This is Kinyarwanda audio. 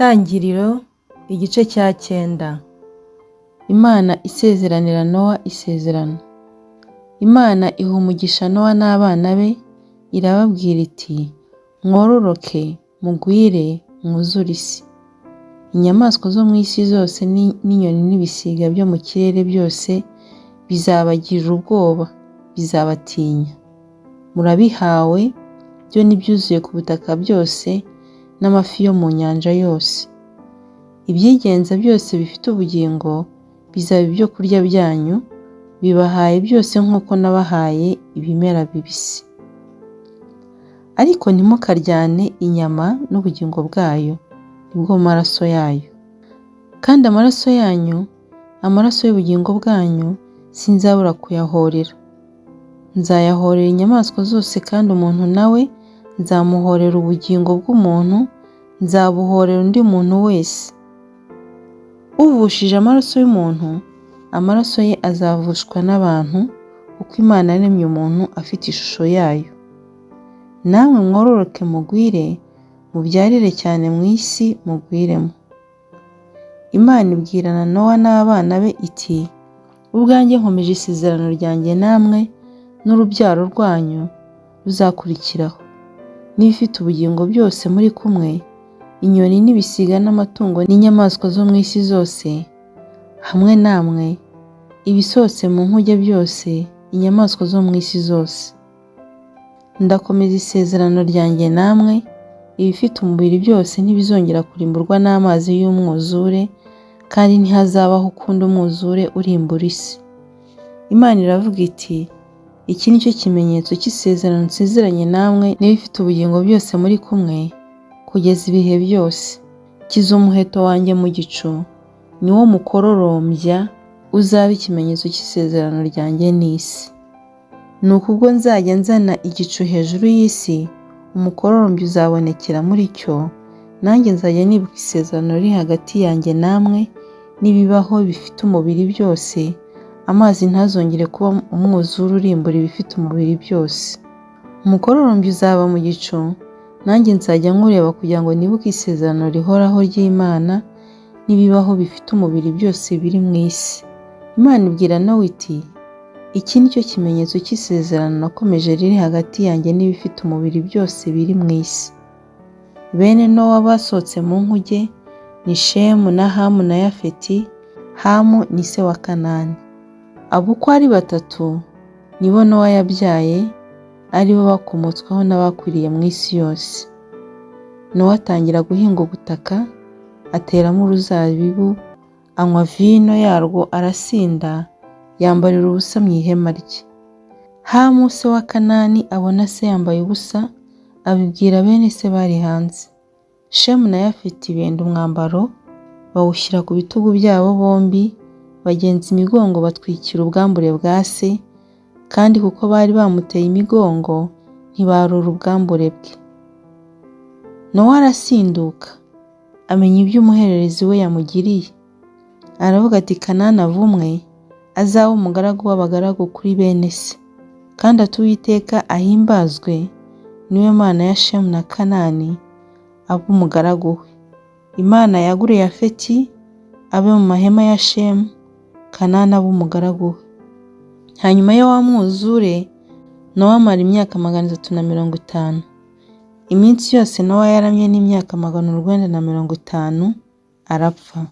Itangiriro igice cya 9. Imana isezeranira Nowa isezerano. Imana iha umugisha Nowa n'abana be, irababwira iti: mwororoke, mugwire, mwuzure isi. Inyamaswa zo mu isi zose n'inyoni n'ibisiga byo mu kirere byose bizabagirira ubwoba, bizabatinya. Murabihawe, byo n'ibyuzuye ku butaka byose n'amafi yo mu nyanja yose. Ibyigenza byose bifite ubugingo bizaba ibyo kurya byanyu, bibahaye byose nk'uko nabahaye ibimera bibisi. Ariko ntimukaryane inyama n'ubugingo bwayo, nibwo maraso yayo. Kandi amaraso yanyu, amaraso y'ubugingo bwanyu, sinzabura kuyahorera. Nzayahorera inyamaswa zose, kandi umuntu nawe nzamuhorera ubugingo bw'umuntu, nzabuhorera undi muntu wese. Uvushije amaraso y'umuntu, amaraso ye azavushwa n'abantu, kuko Imana yaremye umuntu afite ishusho yayo. Namwe mwororoke mugwire, mubyarire cyane mu isi, mugwiremo. Imana ibwirana Nowa n'abana be iti: ubwanjye nkomeje isezerano ryanjye namwe n'urubyaro rwanyu ruzakurikiraho, n'ibifite ubugingo byose muri kumwe, inyoni n'ibisiga n'amatungo n'inyamaswa zo mu isi zose, hamwe namwe, ibisohotse mu nkuge byose, inyamaswa zo mu isi zose. Ndakomeza isezerano ryanjye namwe, ibifite umubiri byose ntibizongera kurimburwa n'amazi y'umwuzure, kandi ntihazabaho ukundi umwuzure urimbura isi. Imana iravuga iti: iki ni cyo kimenyetso cy'isezerano nsezeranye namwe n'ibifite ubugingo byose muri kumwe, kugeza ibihe byose. Kiza umuheto wanjye mu gicu, ni wo mukororombya, uzaba ikimenyetso cy'isezerano ryanjye n'isi. Nuko ubwo nzajya nzana igicu hejuru y'isi, umukororombya uzabonekera muri cyo, nanjye nzajya nibuka isezerano riri hagati yanjye namwe n'ibibaho bifite umubiri byose, amazi ntazongere kuba umwuzure urimbura ibifite umubiri byose. Umukororombya uzaba mu gicu, nanjye nzajya nkureba kugira ngo nibuke isezerano rihoraho ry'Imana n'ibibaho bifite umubiri byose biri mu isi. Imana ibwira Nowa iti: iki ni cyo kimenyetso cy'isezerano nakomeje riri hagati yanjye n'ibifite umubiri byose biri mu isi. Bene Nowa basohotse mu nkuge ni Shemu na Hamu na Yafeti. Hamu ni se wa Kanani. Abo uko ari 3 nibo Nowa yabyaye, ari bo bakomotsweho n'abakwiriye mu isi yose. Nowa atangira guhinga ubutaka, ateramo uruzabibu, anywa vino yarwo arasinda, yambarira ubusa mu ihema rye. Hamu se wa Kanani abona se yambaye ubusa, abibwira bene se bari hanze. Shemu na Yafeti benda umwambaro, bawushyira ku bitugu byabo bombi, bagenza imigongo batwikira ubwambure bwa se, kandi kuko bari bamuteye imigongo, ntibarura ubwambure bwe. Nowa arasinduka, amenya ibyo umuhererezi we yamugiriye. Aravuga ati: Kanani avumwe, azabe umugaragu w'abagaragu kuri bene se, kandi ati Uwiteka ahimbazwe, niwe Mana ya Shemu na Kanani, abe umugaragu we. Imana yagure Yafeti abe mu mahema ya Shemu, Kanani abe umugaragu we. Hanyuma yo wa mwuzure, Nowa amara imyaka 350. Iminsi yose Nowa yaramye n'imyaka 950, arapfa.